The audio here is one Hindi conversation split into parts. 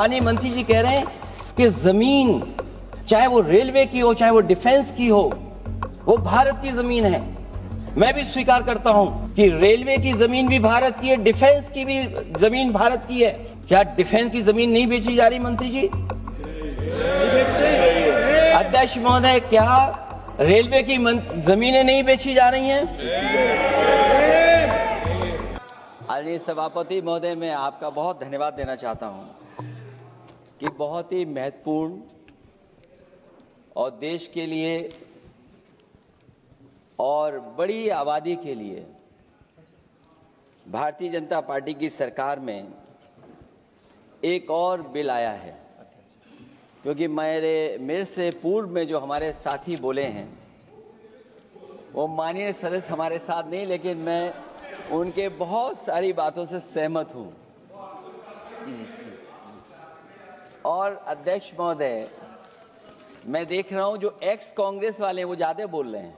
माननीय मंत्री जी कह रहे हैं कि जमीन चाहे वो रेलवे की हो चाहे वो डिफेंस की हो वो भारत की जमीन है। मैं भी स्वीकार करता हूं कि रेलवे की जमीन भी भारत की है, डिफेंस की भी जमीन भारत की है। क्या डिफेंस की जमीन नहीं बेची जा रही मंत्री जी? अध्यक्ष महोदय, क्या रेलवे की जमीनें नहीं बेची जा रही हैं? आदरणीय सभापति महोदय, मैं आपका बहुत धन्यवाद देना चाहता हूं कि बहुत ही महत्वपूर्ण और देश के लिए और बड़ी आबादी के लिए भारतीय जनता पार्टी की सरकार में एक और बिल आया है। क्योंकि मेरे से पूर्व में जो हमारे साथी बोले हैं वो माननीय सदस्य हमारे साथ नहीं, लेकिन मैं उनके बहुत सारी बातों से सहमत हूं। और अध्यक्ष महोदय, मैं देख रहा हूं जो एक्स कांग्रेस वाले वो ज्यादा बोल रहे हैं।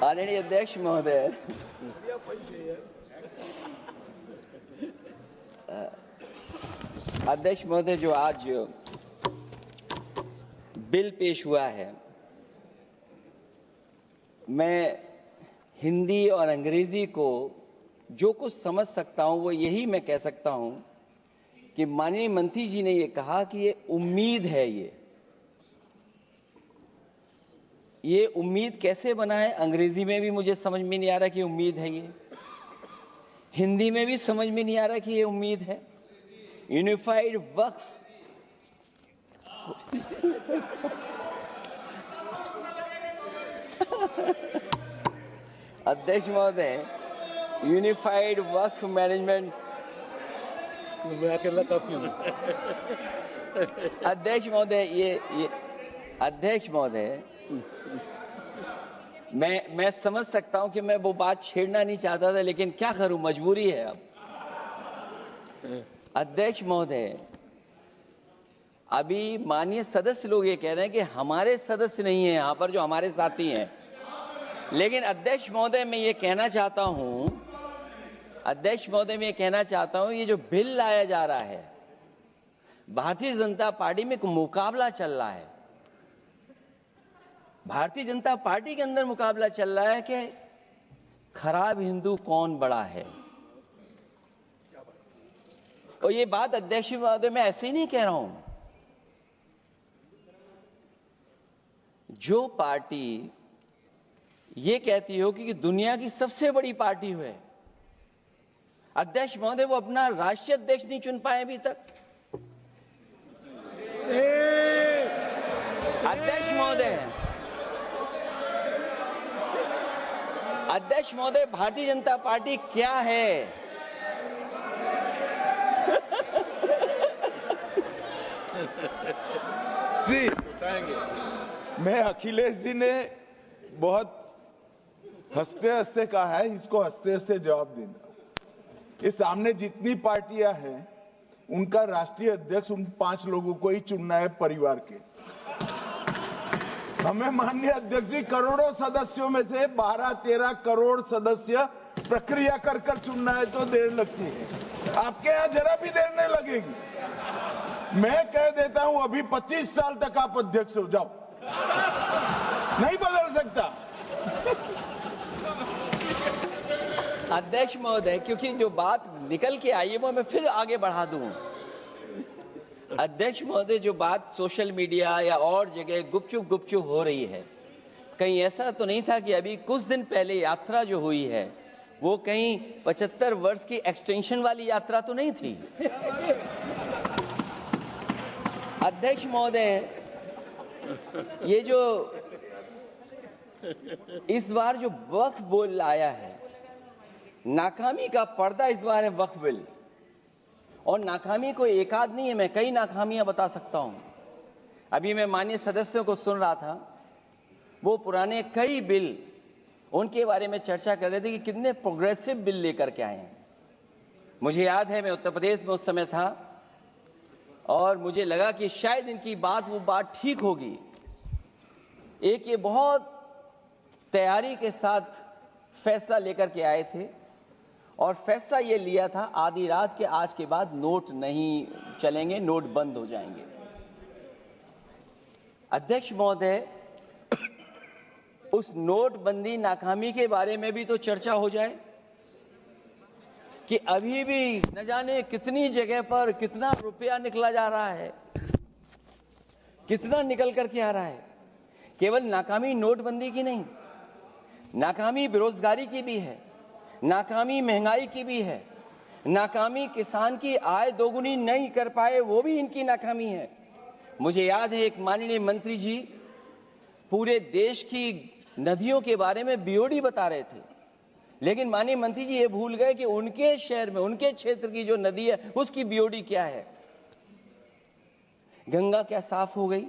आदरणीय अध्यक्ष महोदय, अध्यक्ष महोदय, जो आज बिल पेश हुआ है, मैं हिंदी और अंग्रेजी को जो कुछ समझ सकता हूं वो यही मैं कह सकता हूं कि माननीय मंत्री जी ने ये कहा कि ये उम्मीद है। ये उम्मीद कैसे बना है? अंग्रेजी में भी मुझे समझ में नहीं आ रहा कि उम्मीद है ये, हिंदी में भी समझ में नहीं आ रहा कि ये उम्मीद है। यूनिफाइड वक्फ अध्यक्ष महोदय, यूनिफाइड वक्फ मैनेजमेंट, मैं अकेला काफी हूं। अध्यक्ष महोदय, ये अध्यक्ष महोदय, मैं समझ सकता हूं कि मैं वो बात छेड़ना नहीं चाहता था, लेकिन क्या करूं, मजबूरी है अब। अध्यक्ष महोदय, अभी माननीय सदस्य लोग ये कह रहे हैं कि हमारे सदस्य नहीं है यहां पर जो हमारे साथी हैं, लेकिन अध्यक्ष महोदय मैं ये कहना चाहता हूं, अध्यक्ष महोदय मैं ये कहना चाहता हूं, ये जो बिल लाया जा रहा है, भारतीय जनता पार्टी में एक मुकाबला चल रहा है। भारतीय जनता पार्टी के अंदर मुकाबला चल रहा है कि खराब हिंदू कौन बड़ा है। और ये बात अध्यक्ष महोदय मैं ऐसे ही नहीं कह रहा हूं। जो पार्टी ये कहती हो कि दुनिया की सबसे बड़ी पार्टी है, अध्यक्ष महोदय वो अपना राष्ट्रीय अध्यक्ष नहीं चुन पाए अभी तक। अध्यक्ष महोदय, भारतीय जनता पार्टी क्या है? जी, मैं अखिलेश जी ने बहुत हंसते हंसते कहा है, इसको हंसते हंसते जवाब देना। इस सामने जितनी पार्टियां हैं उनका राष्ट्रीय अध्यक्ष उन 5 लोगों को ही चुनना है परिवार के। हमें माननीय अध्यक्ष जी करोड़ों सदस्यों में से 12-13 करोड़ सदस्य प्रक्रिया कर चुनना है तो देर लगती है। आपके यहां जरा भी देर नहीं लगेगी। मैं कह देता हूं अभी 25 साल तक आप अध्यक्ष हो जाओ, नहीं बदल सकता। अध्यक्ष महोदय, क्योंकि जो बात निकल के आई है वो मैं फिर आगे बढ़ा दूं। अध्यक्ष महोदय, जो बात सोशल मीडिया या और जगह गुपचुप हो रही है, कहीं ऐसा तो नहीं था कि अभी कुछ दिन पहले यात्रा जो हुई है वो कहीं 75 वर्ष की एक्सटेंशन वाली यात्रा तो नहीं थी? अध्यक्ष महोदय, ये जो इस बार जो वक्फ बिल आया है, नाकामी का पर्दा इस बार है वक्फ बिल। और नाकामी कोई एक आध नहीं है, मैं कई नाकामियां बता सकता हूं। अभी मैं माननीय सदस्यों को सुन रहा था, वो पुराने कई बिल उनके बारे में चर्चा कर रहे थे कि कितने प्रोग्रेसिव बिल लेकर के आए हैं। मुझे याद है मैं उत्तर प्रदेश में उस समय था और मुझे लगा कि शायद इनकी वो बात ठीक होगी। एक ये बहुत तैयारी के साथ फैसला लेकर के आए थे और फैसला ये लिया था आधी रात के आज के बाद नोट नहीं चलेंगे, नोट बंद हो जाएंगे। अध्यक्ष महोदय, उस नोटबंदी नाकामी के बारे में भी तो चर्चा हो जाए कि अभी भी न जाने कितनी जगह पर कितना रुपया निकला जा रहा है, कितना निकल करके आ रहा है। केवल नाकामी नोटबंदी की नहीं, नाकामी बेरोजगारी की भी है, नाकामी महंगाई की भी है, नाकामी किसान की आय दोगुनी नहीं कर पाए वो भी इनकी नाकामी है। मुझे याद है एक माननीय मंत्री जी पूरे देश की नदियों के बारे में बीओडी बता रहे थे, लेकिन माननीय मंत्री जी ये भूल गए कि उनके शहर में, उनके क्षेत्र की जो नदी है उसकी बीओडी क्या है। गंगा क्या साफ हो गई,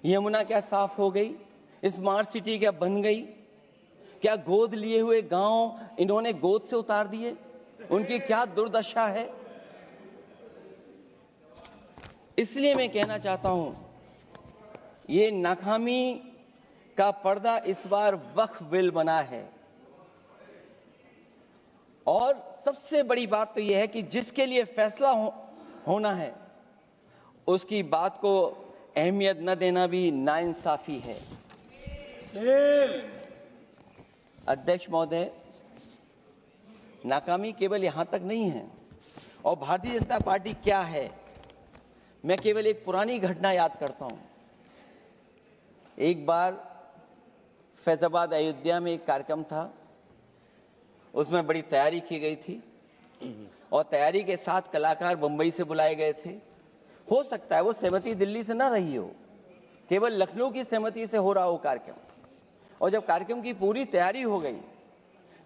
यमुना क्या साफ हो गई, स्मार्ट सिटी क्या बन गई, क्या गोद लिए हुए गांव इन्होंने गोद से उतार दिए, उनकी क्या दुर्दशा है। इसलिए मैं कहना चाहता हूं, ये नाकामी का पर्दा इस बार वक्फ बिल बना है और सबसे बड़ी बात तो यह है कि जिसके लिए फैसला होना है उसकी बात को अहमियत न देना भी नाइंसाफी है। अध्यक्ष महोदय, नाकामी केवल यहां तक नहीं है और भारतीय जनता पार्टी क्या है, मैं केवल एक पुरानी घटना याद करता हूं। एक बार फैजाबाद अयोध्या में एक कार्यक्रम था, उसमें बड़ी तैयारी की गई थी और तैयारी के साथ कलाकार मुंबई से बुलाए गए थे। हो सकता है वो सहमति दिल्ली से ना रही हो, केवल लखनऊ की सहमति से हो रहा हो कार्यक्रम। और जब कार्यक्रम की पूरी तैयारी हो गई,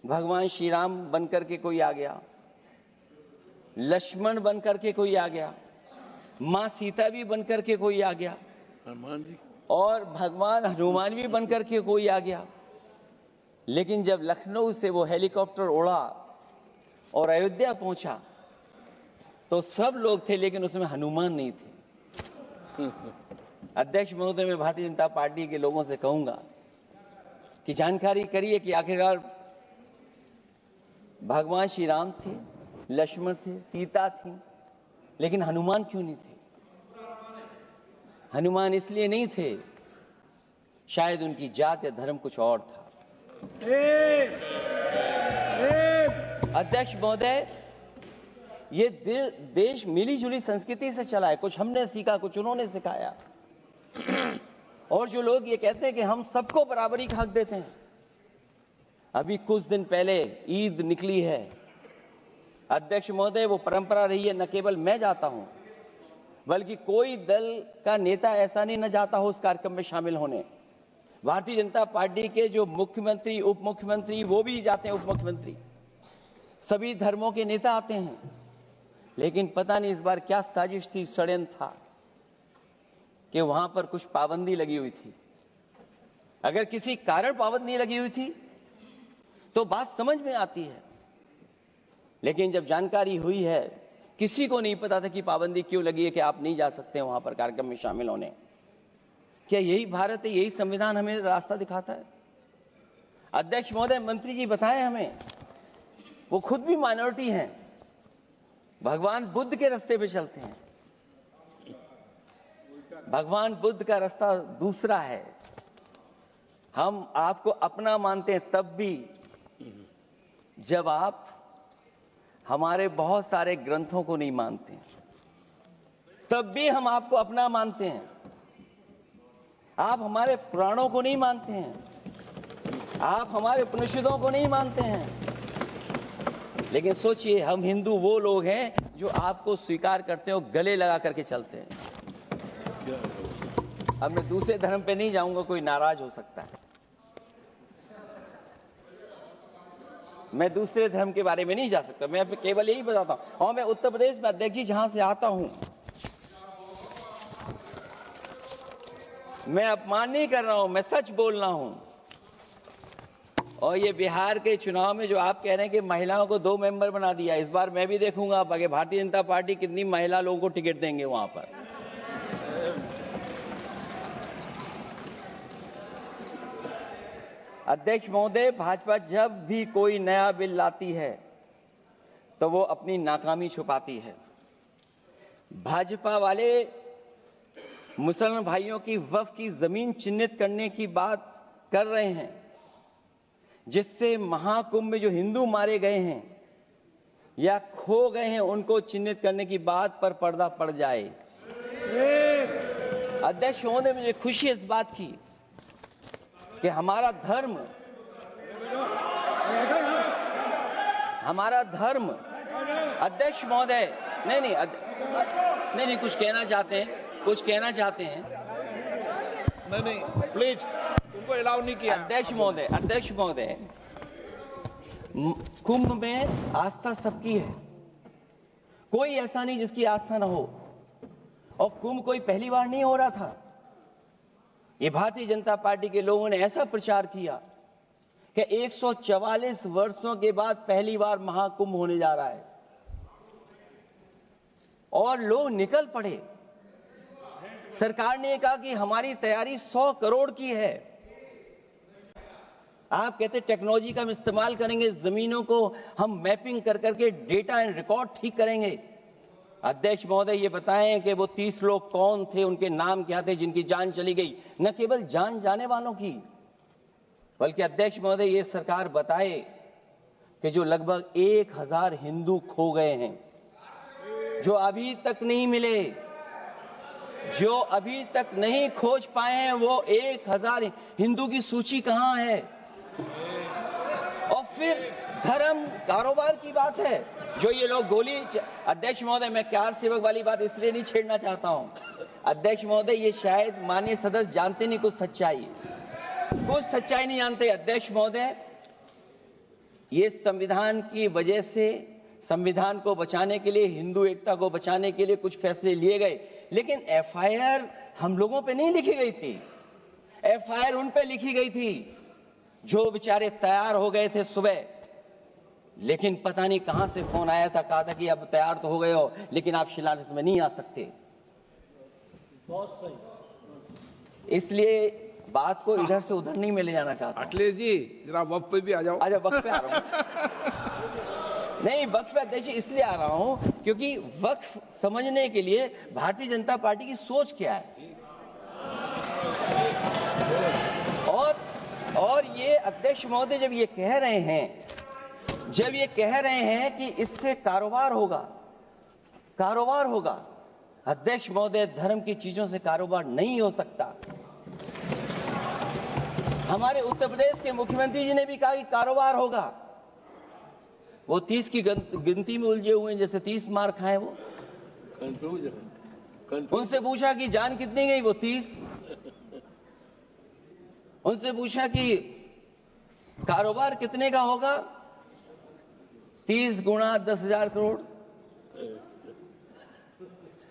भगवान श्री राम बनकर के कोई आ गया, लक्ष्मण बनकर के कोई आ गया, मां सीता भी बनकर के कोई आ गया, हनुमान जी और भगवान हनुमान भी बनकर के कोई आ गया। लेकिन जब लखनऊ से वो हेलीकॉप्टर उड़ा और अयोध्या पहुंचा तो सब लोग थे, लेकिन उसमें हनुमान नहीं थे। अध्यक्ष महोदय, मैं भारतीय जनता पार्टी के लोगों से कहूंगा कि जानकारी करिए कि आखिरकार भगवान श्री राम थे, लक्ष्मण थे, सीता थी, लेकिन हनुमान क्यों नहीं थे? हनुमान इसलिए नहीं थे, शायद उनकी जात या धर्म कुछ और था। अध्यक्ष महोदय, ये देश मिली जुली संस्कृति से चला है, कुछ हमने सीखा, कुछ उन्होंने सिखाया। और जो लोग ये कहते हैं कि हम सबको बराबरी का हक देते हैं, अभी कुछ दिन पहले ईद निकली है अध्यक्ष महोदय, वो परंपरा रही है, न केवल मैं जाता हूं बल्कि कोई दल का नेता ऐसा नहीं न जाता हो उस कार्यक्रम में शामिल होने। भारतीय जनता पार्टी के जो मुख्यमंत्री, उप मुख्यमंत्री, वो भी जाते हैं, उप मुख्यमंत्री, सभी धर्मों के नेता आते हैं। लेकिन पता नहीं इस बार क्या साजिश थी, षड्यंत्र था कि वहां पर कुछ पाबंदी लगी हुई थी। अगर किसी कारण पाबंदी लगी हुई थी तो बात समझ में आती है, लेकिन जब जानकारी हुई है, किसी को नहीं पता था कि पाबंदी क्यों लगी है कि आप नहीं जा सकते वहां पर कार्यक्रम में शामिल होने। क्या यही भारत है, यही संविधान हमें रास्ता दिखाता है? अध्यक्ष महोदय, मंत्री जी बताएं हमें, वो खुद भी माइनॉरिटी हैं, भगवान बुद्ध के रास्ते पे चलते हैं। भगवान बुद्ध का रास्ता दूसरा है। हम आपको अपना मानते हैं तब भी जब आप हमारे बहुत सारे ग्रंथों को नहीं मानते हैं, तब भी हम आपको अपना मानते हैं। आप हमारे पुराणों को नहीं मानते हैं, आप हमारे उपनिषदों को नहीं मानते हैं। लेकिन सोचिए, हम हिंदू वो लोग हैं जो आपको स्वीकार करते हैं और गले लगा करके चलते हैं। अब मैं दूसरे धर्म पे नहीं जाऊंगा, कोई नाराज हो सकता है। मैं दूसरे धर्म के बारे में नहीं जा सकता, मैं केवल यही बताता हूं। और मैं उत्तर प्रदेश में अध्यक्ष जी जहां से आता हूं, मैं अपमान नहीं कर रहा हूं, मैं सच बोल रहा हूं। और ये बिहार के चुनाव में जो आप कह रहे हैं कि महिलाओं को 2 मेंबर बना दिया, इस बार मैं भी देखूंगा आगे भारतीय जनता पार्टी कितनी महिला लोगों को टिकट देंगे वहां पर। अध्यक्ष महोदय, भाजपा जब भी कोई नया बिल लाती है तो वो अपनी नाकामी छुपाती है। भाजपा वाले मुसलमान भाइयों की वक्फ की जमीन चिन्हित करने की बात कर रहे हैं, जिससे महाकुंभ में जो हिंदू मारे गए हैं या खो गए हैं उनको चिन्हित करने की बात पर पर्दा पड़ जाए। अध्यक्ष महोदय, मुझे खुशी इस बात की कि हमारा धर्म अध्यक्ष महोदय नहीं कुछ कहना चाहते हैं नहीं प्लीज, उनको अलाउ नहीं किया। अध्यक्ष महोदय, कुंभ में आस्था सबकी है, कोई ऐसा नहीं जिसकी आस्था ना हो। और कुंभ कोई पहली बार नहीं हो रहा था। ये भारतीय जनता पार्टी के लोगों ने ऐसा प्रचार किया कि 144 वर्षों के बाद पहली बार महाकुंभ होने जा रहा है और लोग निकल पड़े। सरकार ने कहा कि हमारी तैयारी 100 करोड़ की है। आप कहते टेक्नोलॉजी का हम इस्तेमाल करेंगे, जमीनों को हम मैपिंग कर करके डेटा एंड रिकॉर्ड ठीक करेंगे। अध्यक्ष महोदय, ये बताएं कि वो 30 लोग कौन थे, उनके नाम क्या थे जिनकी जान चली गई। न केवल जान जाने वालों की, बल्कि अध्यक्ष महोदय ये सरकार बताए कि जो लगभग 1000 हिंदू खो गए हैं, जो अभी तक नहीं मिले, जो अभी तक नहीं खोज पाए हैं, वो 1000 हिंदू की सूची कहां है? और फिर धर्म कारोबार की बात है, जो ये लोग अध्यक्ष महोदय, मैं कार सेवक वाली बात इसलिए नहीं छेड़ना चाहता हूं। अध्यक्ष महोदय, ये शायद माननीय सदस्य जानते नहीं कुछ सच्चाई नहीं जानते। अध्यक्ष महोदय, ये संविधान की वजह से, संविधान को बचाने के लिए, हिंदू एकता को बचाने के लिए कुछ फैसले लिए गए, लेकिन एफआईआर हम लोगों पे नहीं लिखी गई थी। एफआईआर उन पे लिखी गई थी जो बेचारे तैयार हो गए थे सुबह, लेकिन पता नहीं कहां से फोन आया था, कहा था कि अब तैयार तो हो गए हो लेकिन आप शिलान्यास में नहीं आ सकते। बहुत सही। इसलिए बात को इधर से उधर नहीं में ले जाना चाहता। अखिलेश जी, जरा वक्त पे भी आ जाओ। अच्छा, वक्त पे आ रहा हूं। नहीं, वक्त पे अध्यक्ष इसलिए आ रहा हूं क्योंकि वक्त समझने के लिए भारतीय जनता पार्टी की सोच क्या है। और ये अध्यक्ष महोदय जब ये कह रहे हैं कि इससे कारोबार होगा, अध्यक्ष महोदय, धर्म की चीजों से कारोबार नहीं हो सकता। हमारे उत्तर प्रदेश के मुख्यमंत्री जी ने भी कहा कि कारोबार होगा। वो 30 की गिनती में उलझे हुए हैं, जैसे 30 मार खाए वो। उनसे पूछा कि जान कितनी गई, वो 30। उनसे पूछा कि कारोबार कितने का होगा, 30 गुणा 10,000 करोड़।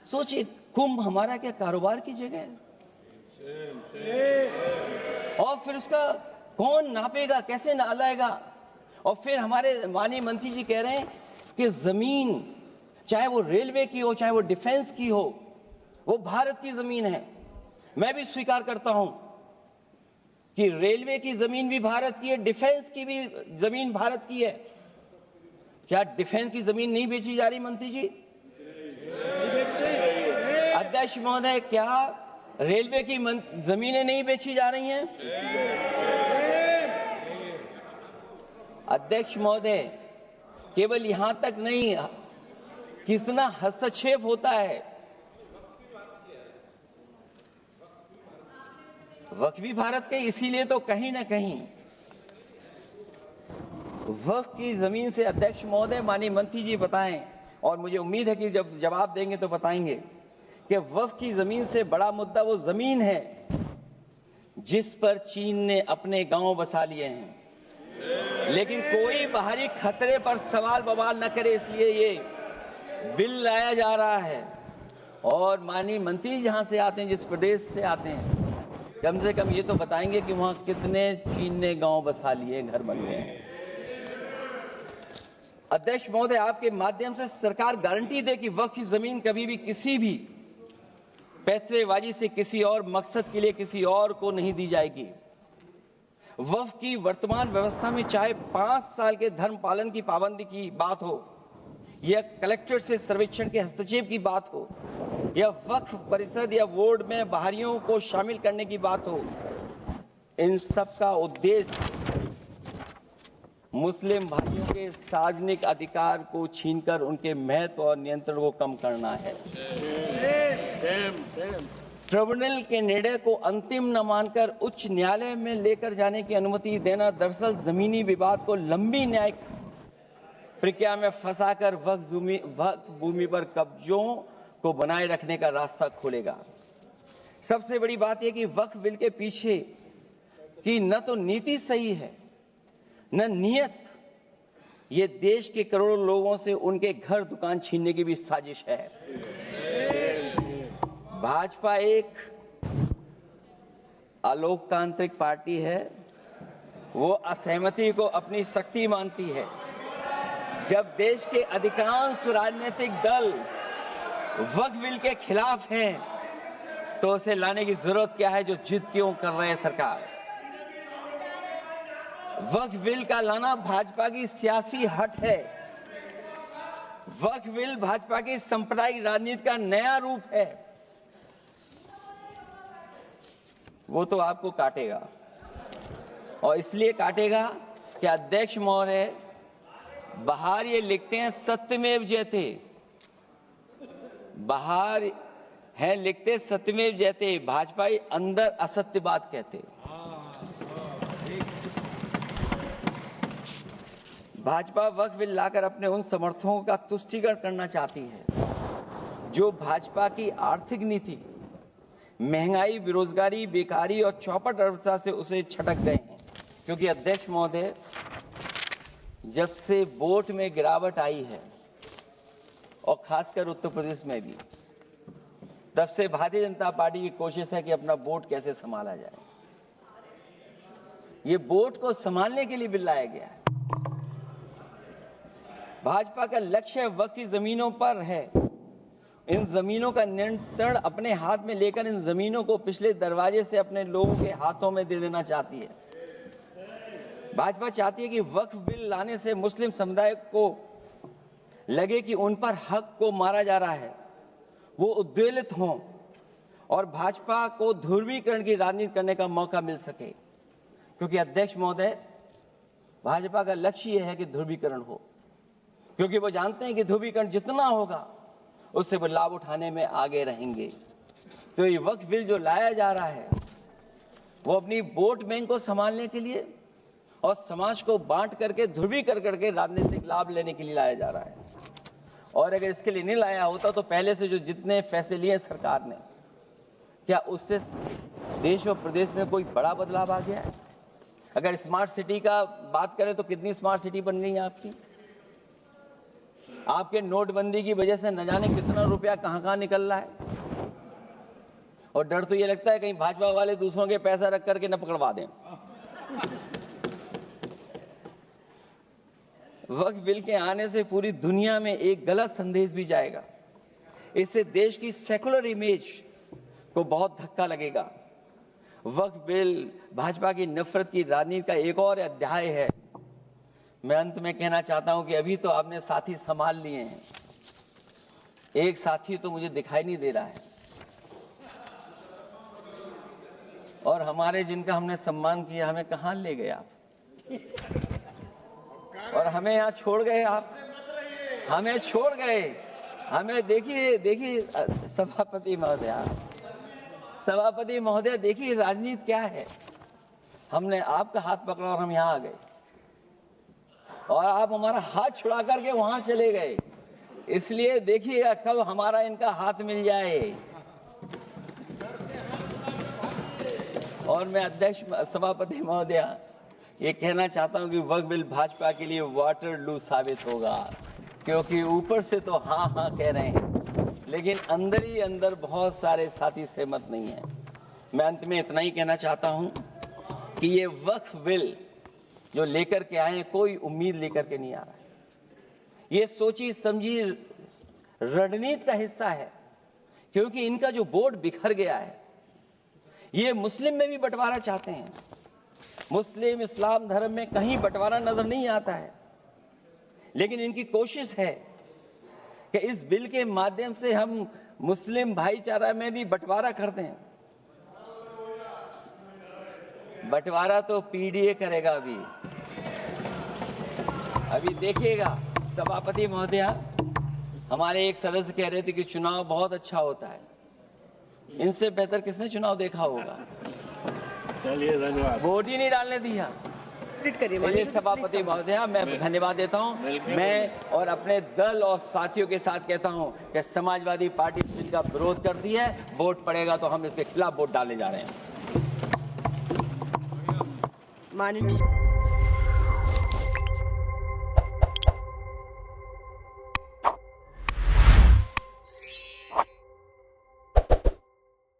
सोचिए, कुंभ हमारा क्या कारोबार की जगह है? और फिर उसका कौन नापेगा, कैसे नालाएगा? और फिर हमारे माननीय मंत्री जी कह रहे हैं कि जमीन, चाहे वो रेलवे की हो, चाहे वो डिफेंस की हो, वो भारत की जमीन है। मैं भी स्वीकार करता हूं कि रेलवे की जमीन भी भारत की है, डिफेंस की भी जमीन भारत की है। क्या डिफेंस की जमीन नहीं बेची जा रही मंत्री जी? अध्यक्ष महोदय, क्या रेलवे की जमीनें नहीं बेची जा रही हैं? अध्यक्ष महोदय, केवल यहां तक नहीं, कितना हस्तक्षेप होता है। वक्फ भी भारत के, इसीलिए तो कहीं ना कहीं वक्फ की जमीन से, अध्यक्ष महोदय, माननीय मंत्री जी बताएं, और मुझे उम्मीद है कि जब जवाब देंगे तो बताएंगे कि वक्फ की जमीन से बड़ा मुद्दा वो जमीन है जिस पर चीन ने अपने गांव बसा लिए हैं, लेकिन कोई बाहरी खतरे पर सवाल बवाल न करे, इसलिए ये बिल लाया जा रहा है। और माननीय मंत्री जहां से आते हैं, जिस प्रदेश से आते हैं, कम से कम ये तो बताएंगे कि वहां कितने चीन ने गांव बसा लिए, घर बन गए हैं। अध्यक्ष महोदय, आपके माध्यम से सरकार गारंटी दे कि वक्फ की जमीन कभी भी किसी भी पैतरेबाजी से किसी और मकसद के लिए किसी और को नहीं दी जाएगी। वक्फ की वर्तमान व्यवस्था में चाहे 5 साल के धर्म पालन की पाबंदी की बात हो, या कलेक्टर से सर्वेक्षण के हस्तक्षेप की बात हो, या वक्फ परिषद या बोर्ड में बाहरियों को शामिल करने की बात हो, इन सब का उद्देश्य मुस्लिम भाइयों के सार्वजनिक अधिकार को छीनकर उनके महत्व और नियंत्रण को कम करना है। ट्रिब्यूनल के निर्णय को अंतिम न मानकर उच्च न्यायालय में लेकर जाने की अनुमति देना दरअसल जमीनी विवाद को लंबी न्यायिक प्रक्रिया में फंसाकर वक्फ भूमि पर कब्जों को बनाए रखने का रास्ता खोलेगा। सबसे बड़ी बात यह कि वक्फ बिल के पीछे की न तो नीति सही है न नियत, ये देश के करोड़ों लोगों से उनके घर दुकान छीनने की भी साजिश है। भाजपा एक अलोकतांत्रिक पार्टी है, वो असहमति को अपनी शक्ति मानती है। जब देश के अधिकांश राजनीतिक दल वक्फ बिल के खिलाफ हैं, तो उसे लाने की जरूरत क्या है जो जिद क्यों कर रहे हैं सरकार? वक्फ बिल का लाना भाजपा की सियासी हट है। वक्फ बिल भाजपा की सांप्रदायिक राजनीति का नया रूप है। वो तो आपको काटेगा, और इसलिए काटेगा कि अध्यक्ष महोदय बाहर ये लिखते हैं सत्यमेव जयते, बाहर है लिखते सत्यमेव जयते, भाजपाई अंदर असत्य बात कहते। भाजपा वक्फ बिल लाकर अपने उन समर्थकों का तुष्टीकरण करना चाहती है जो भाजपा की आर्थिक नीति, महंगाई, बेरोजगारी, बेकारी और चौपट अर्थव्यवस्था से उसे छटक गए हैं। क्योंकि अध्यक्ष महोदय, जब से वोट में गिरावट आई है और खासकर उत्तर प्रदेश में भी, तब से भारतीय जनता पार्टी की कोशिश है कि अपना वोट कैसे संभाला जाए। ये वोट को संभालने के लिए बिल लाया गया है। भाजपा का लक्ष्य वक्फ की जमीनों पर है। इन जमीनों का नियंत्रण अपने हाथ में लेकर इन जमीनों को पिछले दरवाजे से अपने लोगों के हाथों में दे देना चाहती है। भाजपा चाहती है कि वक्फ बिल लाने से मुस्लिम समुदाय को लगे कि उन पर हक को मारा जा रहा है, वो उद्वेलित हों और भाजपा को ध्रुवीकरण की राजनीति करने का मौका मिल सके। क्योंकि अध्यक्ष महोदय, भाजपा का लक्ष्य यह है कि ध्रुवीकरण हो, क्योंकि वो जानते हैं कि ध्रुवीकरण जितना होगा उससे वो लाभ उठाने में आगे रहेंगे। तो ये वक्फ बिल जो लाया जा रहा है, वो अपनी वोट बैंक को संभालने के लिए और समाज को बांट करके ध्रुवीकरण करके राजनीतिक लाभ लेने के लिए लाया जा रहा है। और अगर इसके लिए नहीं लाया होता तो पहले से जो जितने फैसले लिए सरकार ने, क्या उससे देश और प्रदेश में कोई बड़ा बदलाव आ गया है? अगर स्मार्ट सिटी का बात करें तो कितनी स्मार्ट सिटी बन गई है आपकी? आपके नोटबंदी की वजह से न जाने कितना रुपया कहां निकल रहा है। और डर तो ये लगता है कहीं भाजपा वाले दूसरों के पैसा रख करके न पकड़वा दें। वक्फ बिल के आने से पूरी दुनिया में एक गलत संदेश भी जाएगा। इससे देश की सेकुलर इमेज को बहुत धक्का लगेगा। वक्फ बिल भाजपा की नफरत की राजनीति का एक और अध्याय है। मैं अंत में कहना चाहता हूं कि अभी तो आपने साथी संभाल लिए हैं, एक साथी तो मुझे दिखाई नहीं दे रहा है। और हमारे जिनका हमने सम्मान किया, हमें कहां ले गए आप? और हमें यहां छोड़ गए आप, हमें छोड़ गए। हमें देखिए सभापति महोदय देखिए राजनीति क्या है। हमने आपका हाथ पकड़ा और हम यहां आ गए, और आप हमारा हाथ छुड़ा करके वहां चले गए। इसलिए देखिएगा कब हमारा इनका हाथ मिल जाए। और मैं अध्यक्ष सभापति महोदय ये कहना चाहता हूं कि वक्फ बिल भाजपा के लिए वाटरलू साबित होगा, क्योंकि ऊपर से तो हाँ हाँ कह रहे हैं, लेकिन अंदर ही अंदर बहुत सारे साथी सहमत नहीं है। मैं अंत में इतना ही कहना चाहता हूं कि ये वक्फ बिल जो लेकर के आए, कोई उम्मीद लेकर के नहीं आ रहा है। ये सोची समझी रणनीति का हिस्सा है, क्योंकि इनका जो बोर्ड बिखर गया है, ये मुस्लिम में भी बंटवारा चाहते हैं। मुस्लिम इस्लाम धर्म में कहीं बंटवारा नजर नहीं आता है, लेकिन इनकी कोशिश है कि इस बिल के माध्यम से हम मुस्लिम भाईचारा में भी बंटवारा कर दें। बंटवारा तो पीडीए करेगा। अभी देखिएगा सभापति महोदया, हमारे एक सदस्य कह रहे थे कि चुनाव बहुत अच्छा होता है। इनसे बेहतर किसने चुनाव देखा होगा? चलिए धन्यवाद। वोट ही नहीं डालने दिया। चलिए सभापति महोदया, मैं धन्यवाद देता हूं। मैं और अपने दल और साथियों के साथ कहता हूं कि समाजवादी पार्टी बिल का विरोध करती है। वोट पड़ेगा तो हम इसके खिलाफ वोट डालने जा रहे हैं।